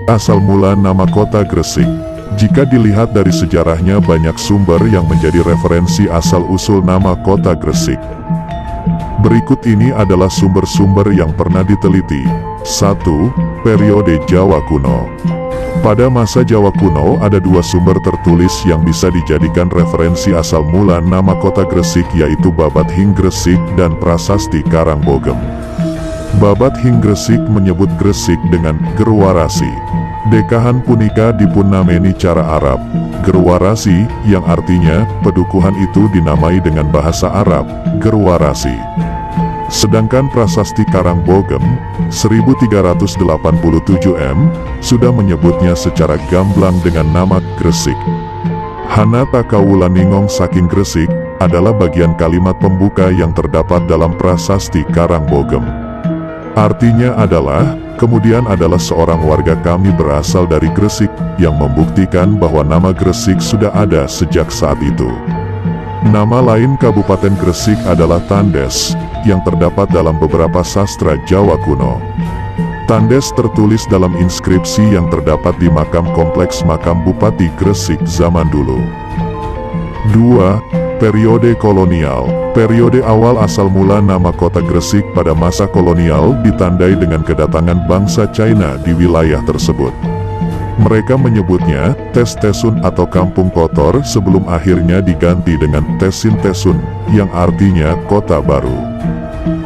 Asal mula nama kota Gresik. Jika dilihat dari sejarahnya, banyak sumber yang menjadi referensi asal-usul nama kota Gresik. Berikut ini adalah sumber-sumber yang pernah diteliti. 1. Periode Jawa Kuno. Pada masa Jawa Kuno ada dua sumber tertulis yang bisa dijadikan referensi asal mula nama kota Gresik, yaitu Babat Hing Gresik dan Prasasti Karangbogem. Babat Hing Gresik menyebut Gresik dengan Gerwarasi. Dekahan punika dipunnameni cara Arab, Gerwarasi, yang artinya pedukuhan itu dinamai dengan bahasa Arab, Gerwarasi. Sedangkan Prasasti Karangbogem 1387 m sudah menyebutnya secara gamblang dengan nama Gresik. Hana takawulaningong saking Gresik adalah bagian kalimat pembuka yang terdapat dalam Prasasti Karangbogem. Artinya adalah, kemudian adalah seorang warga kami berasal dari Gresik, yang membuktikan bahwa nama Gresik sudah ada sejak saat itu. Nama lain Kabupaten Gresik adalah Tandes, yang terdapat dalam beberapa sastra Jawa kuno. Tandes tertulis dalam inskripsi yang terdapat di makam kompleks makam Bupati Gresik zaman dulu. 2. Periode kolonial. Periode awal asal mula nama kota Gresik pada masa kolonial ditandai dengan kedatangan bangsa China di wilayah tersebut. Mereka menyebutnya Tes-Tesun atau Kampung Kotor sebelum akhirnya diganti dengan Tesin-Tesun, yang artinya kota baru.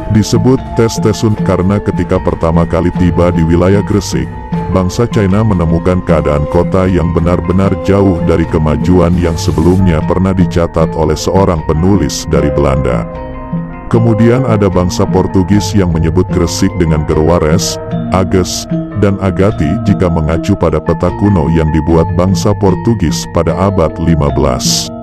Disebut Tes-Tesun karena ketika pertama kali tiba di wilayah Gresik, bangsa China menemukan keadaan kota yang benar-benar jauh dari kemajuan yang sebelumnya pernah dicatat oleh seorang penulis dari Belanda. Kemudian ada bangsa Portugis yang menyebut Gresik dengan Gerwares, Ages, dan Agati jika mengacu pada peta kuno yang dibuat bangsa Portugis pada abad 15.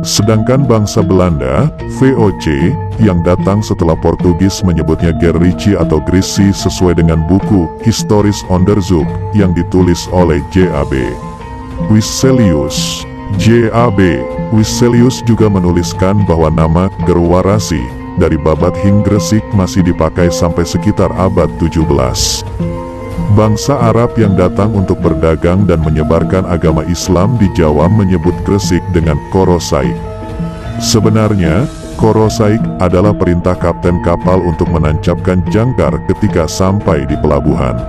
Sedangkan bangsa Belanda, VOC, yang datang setelah Portugis menyebutnya Gerici atau Grisi sesuai dengan buku Historisch Onderzoek yang ditulis oleh J.A.B. Wiselius. J.A.B. Wiselius juga menuliskan bahwa nama Gerwarasi dari Babat Hing Gresik masih dipakai sampai sekitar abad 17. Bangsa Arab yang datang untuk berdagang dan menyebarkan agama Islam di Jawa menyebut Gresik dengan Korosaik. Sebenarnya, Korosaik adalah perintah kapten kapal untuk menancapkan jangkar ketika sampai di pelabuhan.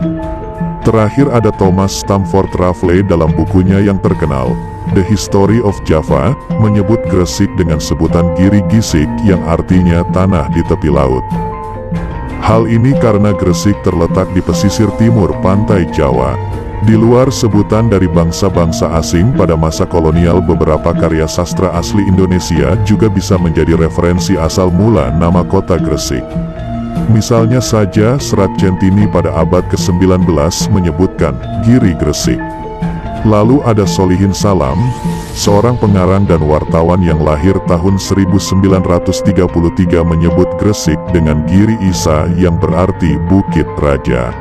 Terakhir ada Thomas Stamford Raffles dalam bukunya yang terkenal, The History of Java, menyebut Gresik dengan sebutan Giri Gisik yang artinya tanah di tepi laut. Hal ini karena Gresik terletak di pesisir timur pantai Jawa. Di luar sebutan dari bangsa-bangsa asing pada masa kolonial, beberapa karya sastra asli Indonesia juga bisa menjadi referensi asal mula nama kota Gresik. Misalnya saja Serat Centini pada abad ke-19 menyebutkan Giri Gresik. Lalu ada Solihin Salam, seorang pengarang dan wartawan yang lahir tahun 1933 menyebut Gresik dengan Giri Isa yang berarti Bukit Raja.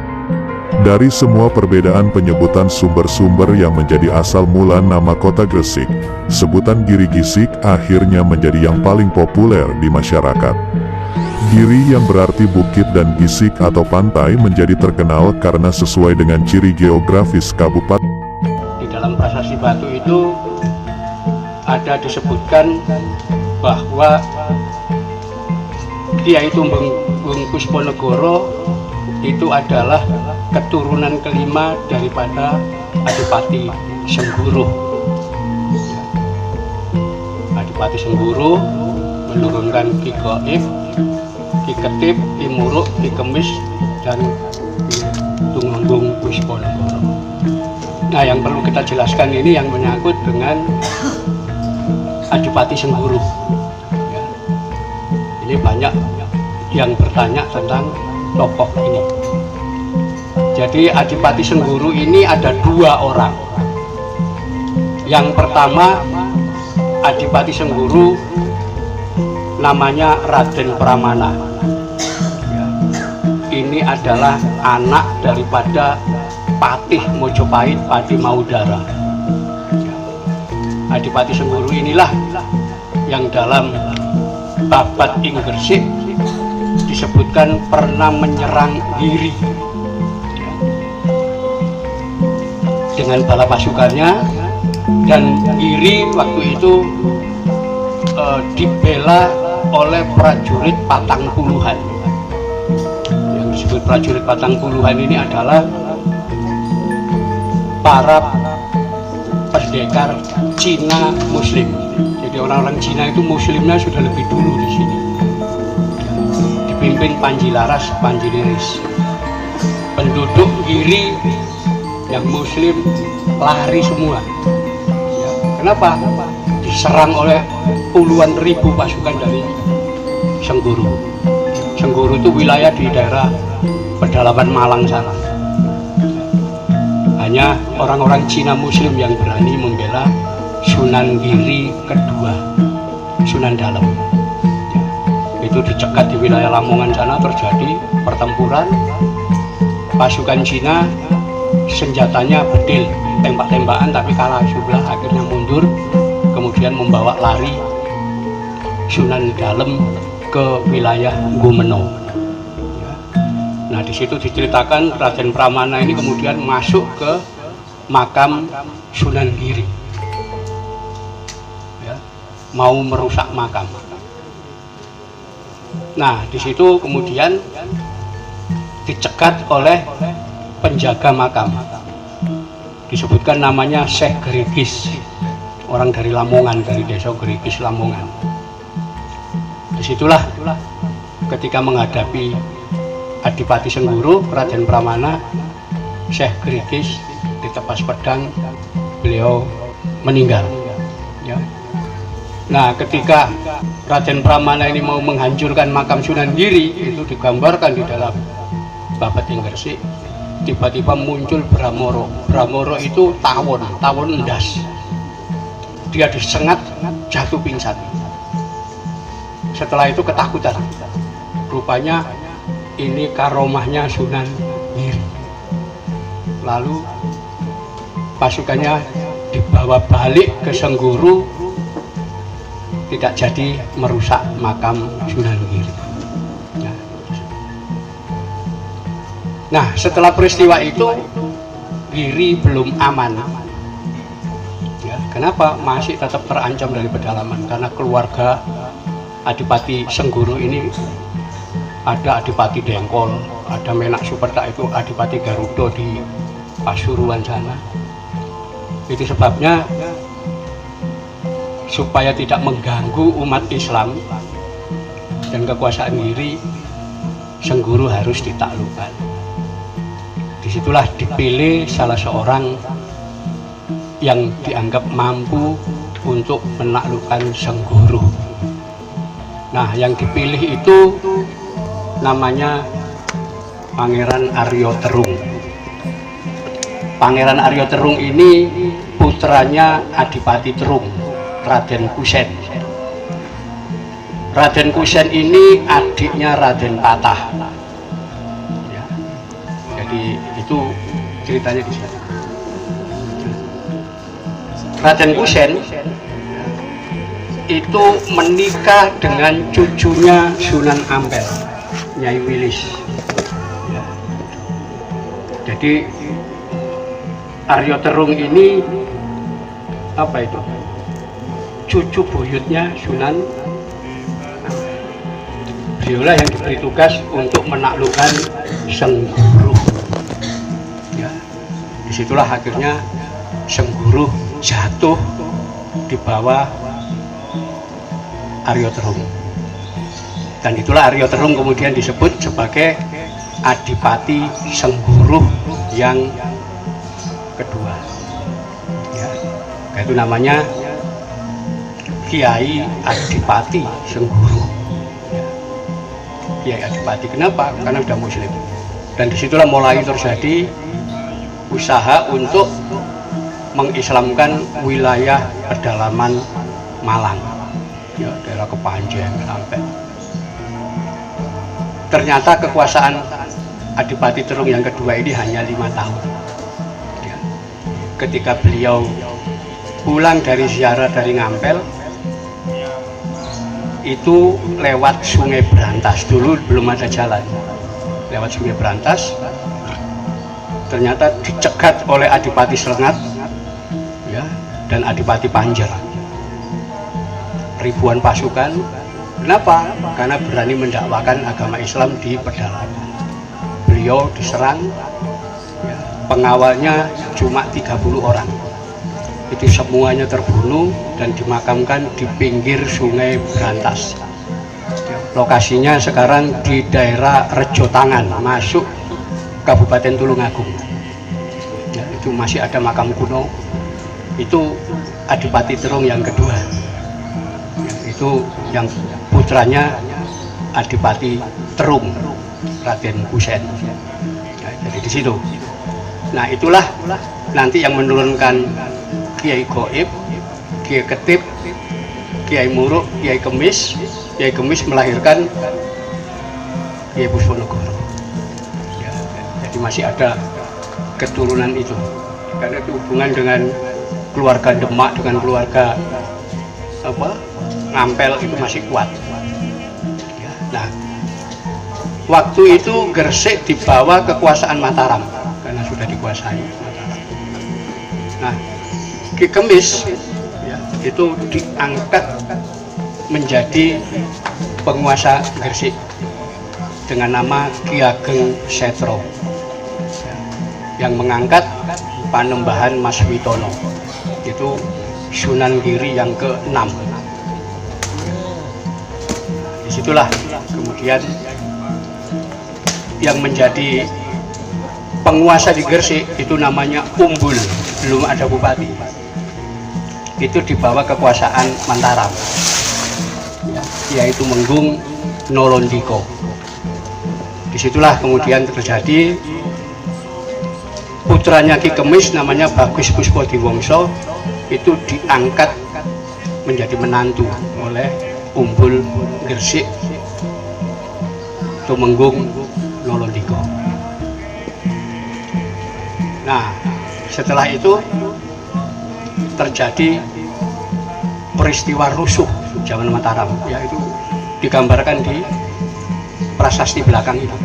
Dari semua perbedaan penyebutan sumber-sumber yang menjadi asal mula nama kota Gresik, sebutan Giri Gisik akhirnya menjadi yang paling populer di masyarakat. Giri yang berarti bukit dan gisik atau pantai menjadi terkenal karena sesuai dengan ciri geografis kabupaten. Dalam Prasasti Batu itu ada disebutkan bahwa Kyai Tumenggung Pusponegoro itu adalah keturunan kelima daripada Adipati Sengguru. Adipati Sengguru menurunkan Ki Goib, Ki Ketip, Ki Muruk, Ki Kemis, dan Ki Tumenggung Pusponegoro. Nah, yang perlu kita jelaskan ini yang menyangkut dengan Adipati Sengguru. Ya. Ini banyak yang bertanya tentang tokoh ini. Jadi Adipati Sengguru ini ada dua orang. Yang pertama, Adipati Sengguru namanya Raden Pramana. Ya. Ini adalah anak daripada Patih Mojopahit Pati Maudara. Adipati Sengguru inilah yang dalam Babat Ing Gresik disebutkan pernah menyerang Giri. dengan bala pasukannya, dan Giri waktu itu dibela oleh prajurit patang puluhan. Yang disebut prajurit patang puluhan ini adalah para pendekar Cina Muslim. Jadi orang-orang Cina itu Muslimnya sudah lebih dulu di sini. Dipimpin Panji Laras, Panji Liris. Penduduk Giri yang Muslim lari semua. Ya, kenapa? Diserang oleh puluhan ribu pasukan dari Sengguru. Sengguru itu wilayah di daerah pedalaman Malang sana. Hanya orang-orang Cina Muslim yang berani membela Sunan Giri kedua, Sunan Dalem. Ya, itu dicegat di wilayah Lamongan sana, terjadi pertempuran. Pasukan Cina senjatanya bedil, tembak-tembakan, tapi kalah jumlah, akhirnya mundur, kemudian membawa lari Sunan Dalem ke wilayah Gumeno. Ya. Nah, di situ diceritakan Raden Pramana ini kemudian masuk ke makam Sunan Giri, ya, mau merusak makam. Nah, di situ kemudian dicegat oleh penjaga makam, disebutkan namanya Syekh Gerigis, orang dari Lamongan, dari desa Gerigis Lamongan. Disitulah ketika menghadapi Adipati Sengguru, Raden Pramana, Syekh Gerigis ditepas pedang, beliau meninggal. Ya. Nah, ketika Raden Pramana ini mau menghancurkan makam Sunan Giri, itu digambarkan di dalam Babating Gresik. Tiba-tiba muncul Bramoro. Bramoro itu tawon endas. Dia disengat, jatuh pingsan. Setelah itu ketakutan. Rupanya ini karomahnya Sunan Giri. Lalu pasukannya dibawa balik ke Sengguru, tidak jadi merusak makam Sunan Giri. Nah, setelah peristiwa itu Giri belum aman. Ya, kenapa? Masih tetap terancam dari pedalaman, karena keluarga Adipati Sengguru ini ada Adipati Dengkol, ada Menak Superta, itu Adipati Garuda di Pasuruan sana. Itu sebabnya supaya tidak mengganggu umat Islam dan kekuasaan Giri, Sengguru harus ditaklukkan. Disitulah dipilih salah seorang yang dianggap mampu untuk menaklukkan Sengguru. Nah, yang dipilih itu namanya Pangeran Aryo Terung. Pangeran Aryo Terung ini putranya Adipati Terung, Raden Kusen. Raden Kusen ini adiknya Raden Patah. Ya. Jadi itu ceritanya di sini. Raden Kusen itu menikah dengan cucunya Sunan Ampel, Nyai Wilis. Ya. Jadi Aryo Terung ini apa itu? Cucu buyutnya Sunan. Beliaulah yang diberi tugas untuk menaklukkan Sengguru. Ya. Disitulah akhirnya Sengguru jatuh di bawah Aryo Terung. Dan itulah Aryo Terung kemudian disebut sebagai Adipati Sengguru yang kedua. Ya. Itu namanya Kiai Adipati Sengguru. Ya. Kiai Adipati, kenapa? Karena sudah Muslim. Dan disitulah mulai terjadi usaha untuk mengislamkan wilayah pedalaman Malang, ya, daerah Kepanjen sampai. Ternyata kekuasaan Adipati Terung yang kedua ini hanya 5 tahun. Ya. Ketika beliau pulang dari ziarah dari Ngampel, itu lewat Sungai Brantas. Dulu belum ada jalan, lewat Sungai Brantas. ternyata dicegat oleh Adipati Srengat ya, dan Adipati Panjer. Ribuan pasukan. Kenapa? Karena berani mendakwakan agama Islam di pedalaman. Beliau diserang ya, pengawalnya cuma 30 orang. Itu semuanya terbunuh dan dimakamkan di pinggir Sungai Brantas. Lokasinya sekarang di daerah Rejotangan, masuk Kabupaten Tulungagung ya, itu masih ada makam kuno. Itu Adipati Terung yang kedua ya, itu yang putranya Adipati Terung, Raden Kusen ya, jadi di situ. Nah itulah nanti yang menurunkan Kiai Goib, Kiai Ketip, Kiai Muruk, Kiai Kemis. Kiai Kemis melahirkan Kiai Pusponegoro ya, jadi masih ada keturunan itu, karena itu hubungan dengan keluarga Demak dengan keluarga Ngampel itu masih kuat ya. Nah waktu itu Gresik dibawa kekuasaan Mataram karena sudah dikuasai Mataram. Nah Ki Kemis ya, itu diangkat menjadi penguasa Gresik dengan nama Ki Ageng Setro yang mengangkat Panembahan Mas Witono, itu Sunan Giri yang ke-6. Disitulah kemudian yang menjadi penguasa di Gresik itu namanya Umbul, belum ada bupati. Itu di bawah kekuasaan Mataram, yaitu Menggung Nolondiko. Disitulah kemudian terjadi putranya Ki Kemis namanya Bagus Puspodiwongso itu diangkat menjadi menantu oleh Umbul Gresik Tumenggung Nolondiko. Nah setelah itu terjadi peristiwa rusuh zaman Mataram, yaitu digambarkan di prasasti belakang itu.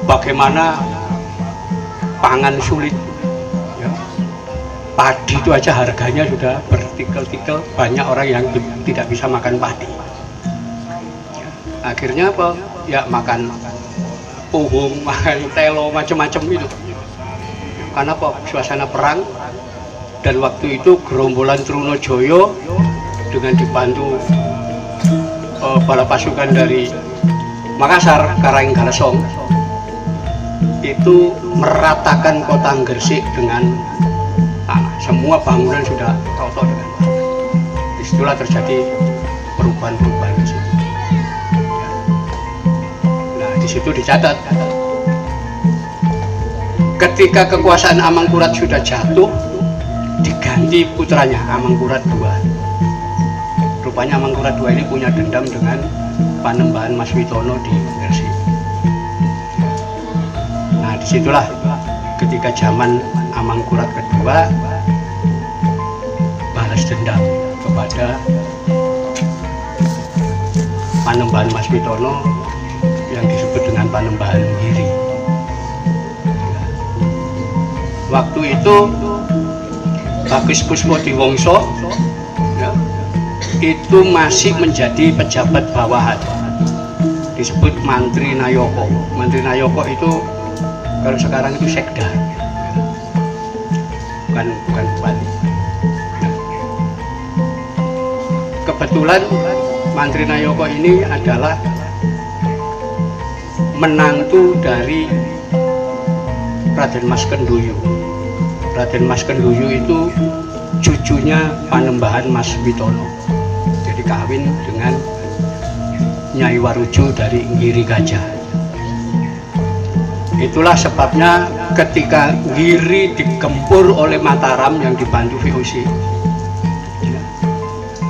Bagaimana pangan sulit, ya. Padi itu aja harganya sudah bertikel-tikel, banyak orang yang tidak bisa makan padi. Ya. Akhirnya apa? Ya makan pohong, makan telo, macam-macam itu. Karena apa? Suasana perang. Dan waktu itu gerombolan Trunojoyo dengan dibantu bala pasukan dari Makassar, Karanggarsong itu meratakan kota Gresik dengan tanah. Semua bangunan sudah roboh dengan tanah. Disitulah terjadi perubahan-perubahan di situ. Nah, di situ dicatat ketika kekuasaan Amangkurat sudah jatuh, diganti putranya Amangkurat II. Rupanya Amangkurat II ini punya dendam dengan Panembahan Mas Witono di Gresik. Nah disitulah ketika zaman Amangkurat II balas dendam kepada Panembahan Mas Witono yang disebut dengan Panembahan Giri. Waktu itu Bagus Puspodiwongso ya, itu masih menjadi pejabat bawahan, disebut Mantri Nayoko. Mantri Nayoko itu kalau sekarang itu sekda, bukan bupati. Kebetulan Mantri Nayoko ini adalah menantu dari Raden Mas Kenduyu. Raden Mas Kenduyu itu cucunya Panembahan Mas Witono, jadi kawin dengan Nyai Warujo dari Giri Gajah. Itulah sebabnya ketika Giri digempur oleh Mataram yang dibantu VOC,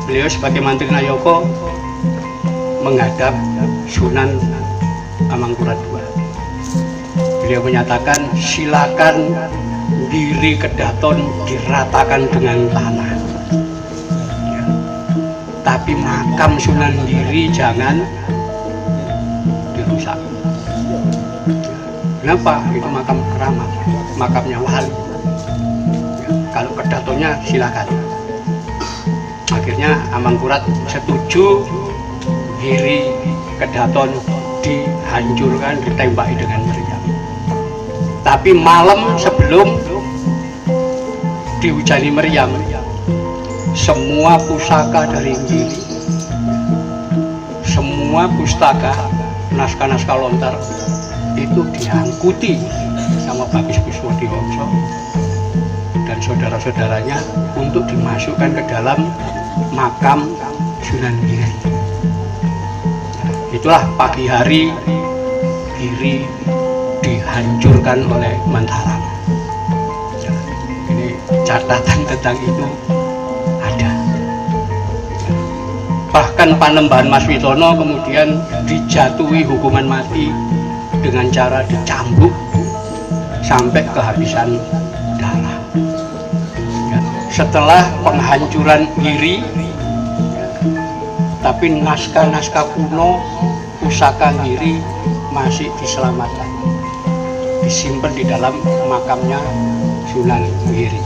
beliau sebagai Mantri Nayoko menghadap Sunan Amangkurat II. Beliau menyatakan silakan Giri Kedaton diratakan dengan tanah ya. Tapi makam Sunan Giri jangan dirusak. Kenapa? Itu makam keramat, makamnya wali. Ya, kalau Kedatonya silakan. Akhirnya Amangkurat setuju Giri Kedaton dihancurkan, ditembaki dengan meriam. Tapi malam sebelum dihujani meriam, semua pusaka dari Giri, semua pustaka, naskah-naskah lontar itu diangkuti sama Bagus Puspodiwongso dan saudara-saudaranya untuk dimasukkan ke dalam makam Sunan Giri. Itulah pagi hari Giri dihancurkan oleh Mataram. Ini catatan tentang itu ada. Bahkan Panembahan Mas Witono kemudian dijatuhi hukuman mati dengan cara dicambuk sampai kehabisan darah. Setelah penghancuran Giri, tapi naskah-naskah kuno pusaka Giri masih diselamatkan, disimpan di dalam makamnya Sunan Giri.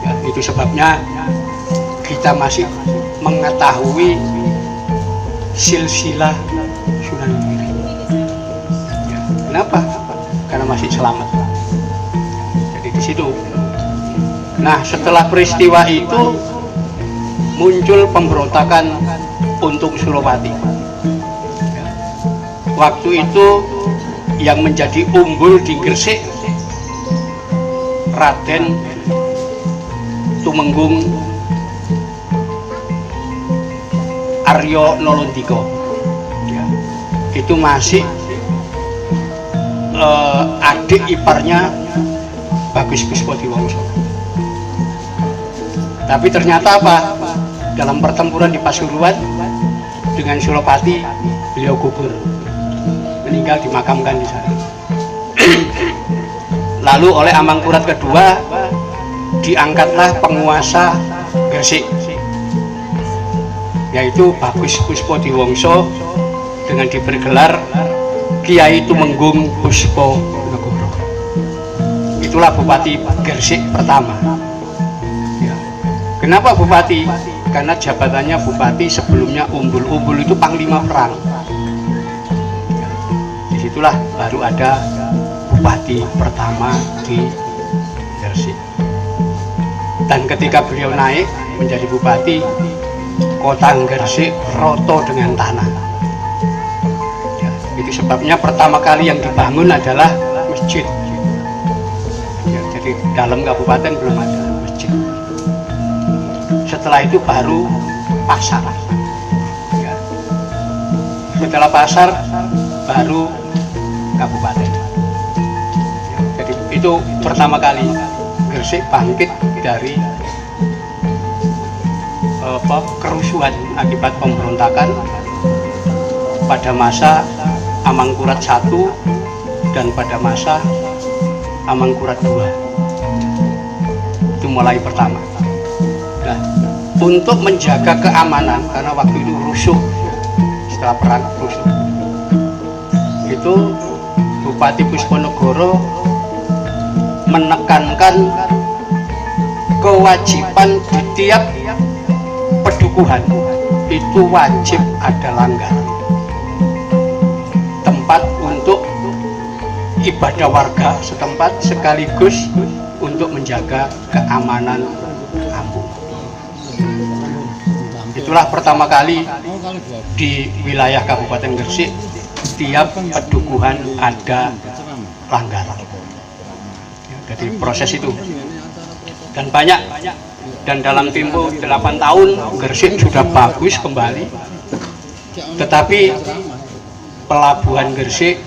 Ya, itu sebabnya kita masih mengetahui silsilah Sunan Giri. Ya, kenapa? Karena masih selamat. Jadi di situ. Nah, setelah peristiwa itu muncul pemberontakan untuk Suropati. Waktu itu yang menjadi unggul di Gresik Raden Tumenggung Aryo Nolondiko. Ya, itu masih adik iparnya Bagus Puspodiwongso. Tapi ternyata apa? Dalam pertempuran di Pasuruan dengan Suropati, beliau gugur, meninggal, dimakamkan di sana. Lalu oleh Amangkurat kedua diangkatlah penguasa Gresik, yaitu Bagus Puspodiwongso dengan diberi gelar Kiai Tumenggung Pusponegoro. Itulah Bupati Gresik pertama. Ya. Kenapa Bupati? Karena jabatannya Bupati, sebelumnya Umbul-Umbul itu Panglima Perang. Ya. Disitulah baru ada Bupati pertama di Gresik. Dan ketika beliau naik menjadi Bupati, kota Gresik roto dengan tanah. Ya, itu sebabnya pertama kali yang dibangun adalah masjid. Ya, jadi dalam kabupaten belum ada masjid. Setelah itu baru pasar. Ya. Setelah pasar baru kabupaten. Ya, jadi itu pertama kali Gresik bangkit dari kerusuhan akibat pemberontakan pada masa Amangkurat I dan pada masa Amangkurat II. Itu mulai pertama. Nah, untuk menjaga keamanan, karena waktu itu rusuh, setelah perang rusuh, itu Bupati Pusponegoro menekankan kewajiban di tiap pedukuhan itu wajib ada langgar, tempat untuk ibadah warga setempat sekaligus untuk menjaga keamanan kampung. Itulah pertama kali di wilayah Kabupaten Gresik tiap pedukuhan ada langgar. Jadi proses itu, dan banyak, dan dalam tempo 8 tahun Gresik sudah bagus kembali. Tetapi pelabuhan Gresik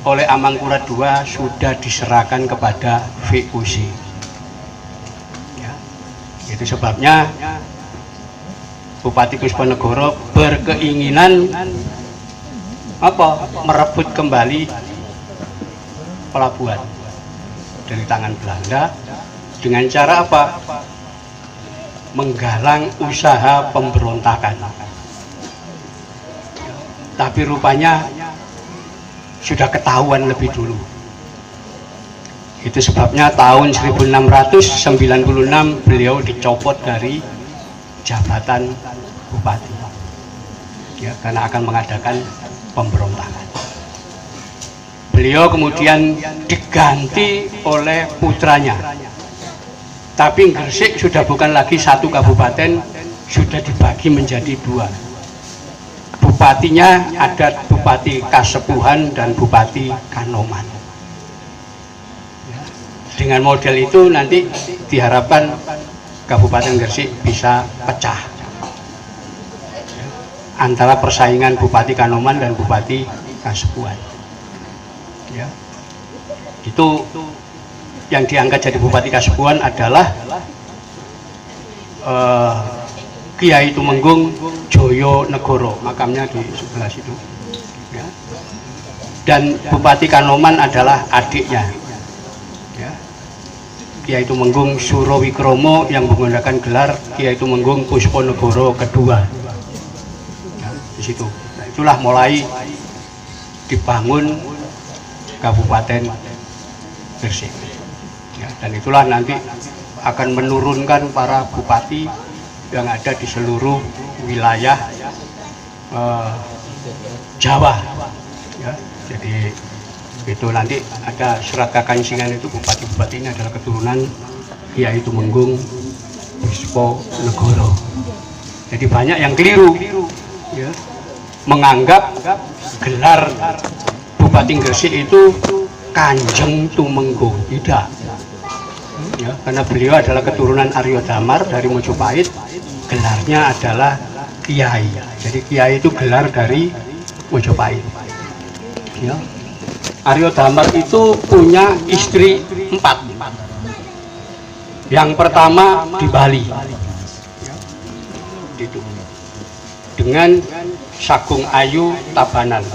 oleh Amangkurat II sudah diserahkan kepada VOC. Ya, itu sebabnya Bupati Pusponegoro berkeinginan merebut kembali pelabuhan dari tangan Belanda dengan cara apa? Menggalang usaha pemberontakan. Tapi rupanya sudah ketahuan lebih dulu Itu sebabnya tahun 1696 beliau dicopot dari jabatan bupati, ya, karena akan mengadakan pemberontakan. Beliau kemudian diganti oleh putranya, tapi Gresik sudah bukan lagi satu kabupaten, sudah dibagi menjadi dua. Bupatinya ada Bupati Kasepuhan dan Bupati Kanoman. Dengan model itu nanti diharapkan Kabupaten Gresik bisa pecah antara persaingan Bupati Kanoman dan Bupati Kasepuhan. Ya. Itu yang diangkat jadi Bupati Kasepuhan adalah Kiai Tumenggung Joyo Negoro, makamnya di sebelah situ. Ya. Dan Bupati Kanoman adalah adiknya. Ya. Kiai Tumenggung Surawikromo yang menggunakan gelar Kiai Tumenggung Pusponegoro kedua. Ya, di situ. Nah, itulah mulai dibangun Kabupaten Gresik. Ya, dan itulah nanti akan menurunkan para bupati yang ada di seluruh wilayah Jawa. Ya, jadi itu nanti ada surat kakansingan itu bupati-bupati ini adalah keturunan Kiai Tumenggung Pusponegoro. Jadi banyak yang keliru, ya, menganggap gelar Bupati Gresik itu Kanjeng Tumenggung. Tidak, ya, karena beliau adalah keturunan Aryo Damar dari Mojopahit, gelarnya adalah Kiai. Jadi Kiai itu gelar dari Mojopahit. Ya. Aryo Damar itu punya istri 4. Yang pertama di Bali, dengan Sagung Ayu Tabanan,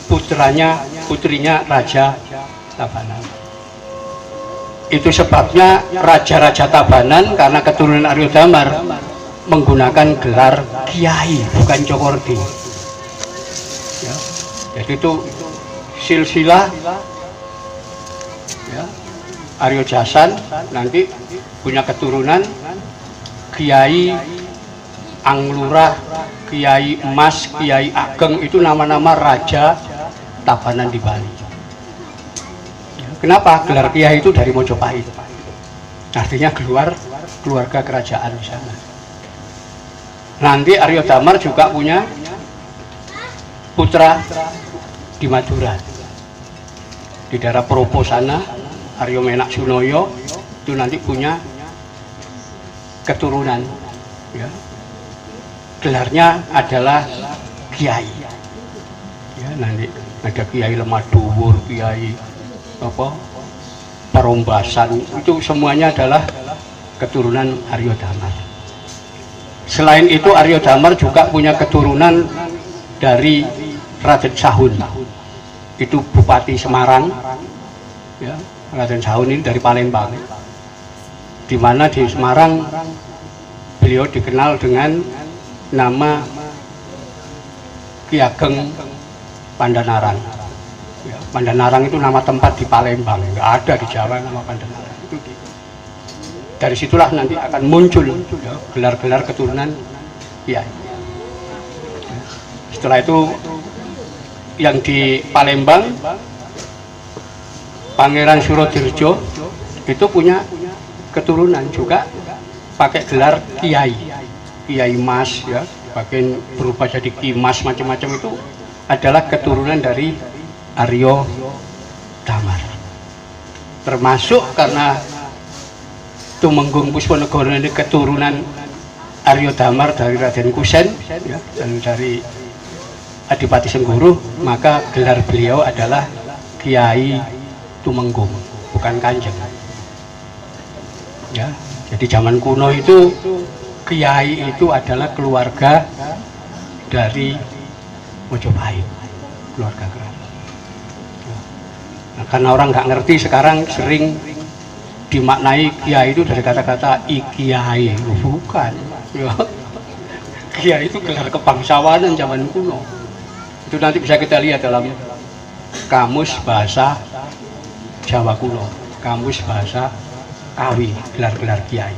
putrinya Raja Tabanan. Itu sebabnya Raja-Raja Tabanan karena keturunan Aryo Damar menggunakan gelar Kiai, bukan Cokordi. Ya. Jadi itu silsilah, ya, Aryo Jasan nanti punya keturunan Kiai Anglurah, Kiai Emas, Kiai Ageng, itu nama-nama Raja Tabanan di Bali. Ya, kenapa? Gelar Kiai itu dari Mojopahit, artinya keluarga kerajaan di sana. Nanti Aryo Damar juga punya putra di Madura, di daerah Propo sana, Aryo Menak Sunoyo itu nanti punya keturunan, ya, gelarnya adalah Kiai. Ya, nanti ada Kiai Lemaduwur, Kiai Perombasan, itu semuanya adalah keturunan Aryo Damar. Selain itu Aryo Damar juga punya keturunan dari Raden Sahun, itu Bupati Semarang, ya, Raden Sahun ini dari Palembang, di mana di Semarang beliau dikenal dengan nama Ki Ageng Pandanarang. Ya, Pandanarang itu nama tempat di Palembang, nggak ada di Jawa nama Pandanarang. Itu dari situlah nanti akan muncul, ya, gelar-gelar keturunan Kiai. Setelah itu yang di Palembang, Pangeran Surodirjo itu punya keturunan juga pakai gelar Kiai, Kiai Mas, ya, bagian berubah jadi Kimas macam-macam, itu adalah keturunan dari Aryo Damar. Termasuk karena Tumenggung Pusponegoro ini keturunan Aryo Damar dari Raden Kusen, ya, dan dari Adipati Sengguru, maka gelar beliau adalah Kiai Tumenggung, bukan Kanjeng. Ya, jadi zaman kuno itu Kiai itu adalah keluarga dari Mojopahit, keluarga kerabat. Nah, karena orang nggak ngerti sekarang sering dimaknai Kiai itu dari kata-kata ikiai, bukan. Ya. Kiai itu gelar kebangsawanan zaman kuno. Itu nanti bisa kita lihat dalam kamus bahasa Jawa kuno. kamus bahasa Kawi, gelar-gelar kiai.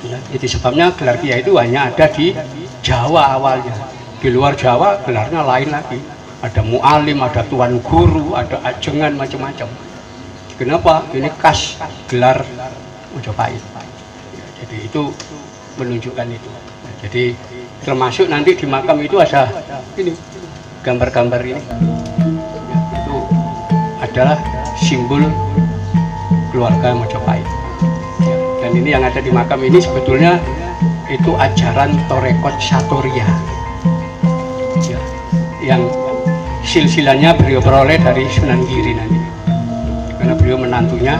Ya, itu sebabnya gelar kiai itu hanya ada di Jawa awalnya. Di luar Jawa gelarnya lain lagi. Ada mu'alim, ada tuan guru, ada ajengan, macam-macam. Kenapa? Ini khas gelar Majapahit. Ya, jadi itu menunjukkan itu. Ya, jadi termasuk nanti di makam itu ada ini gambar-gambar ini. Ya, itu adalah simbol keluarga Majapahit. Ya, dan ini yang ada di makam ini sebetulnya itu ajaran Torekot Satoria. Ya, yang silsilahnya beliau peroleh dari Sunan Giri nanti. Karena beliau menantunya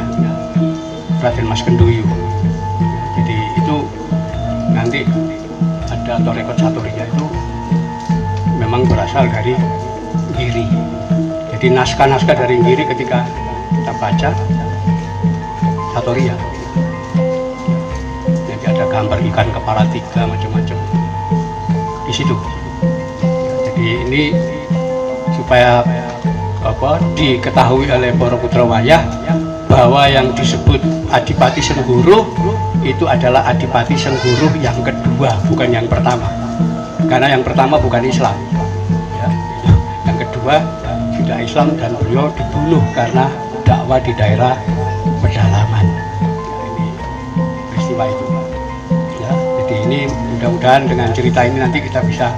Raden Mas Kendoyo. Jadi itu nanti ada Torekot Satoria itu memang berasal dari Giri. Jadi naskah-naskah dari Giri ketika kita baca Satoria. Jadi ada gambar ikan kepala 3 macam-macam di situ. Jadi ini supaya diketahui oleh para putra wayah bahwa yang disebut Adipati Sengguru itu adalah Adipati Sengguru yang kedua, bukan yang pertama. Karena yang pertama bukan Islam. Ya. Yang kedua sudah Islam dan beliau dibunuh karena dakwah di daerah pedalaman. Ya, ini peristiwa itu. Ya, jadi ini mudah-mudahan dengan cerita ini nanti kita bisa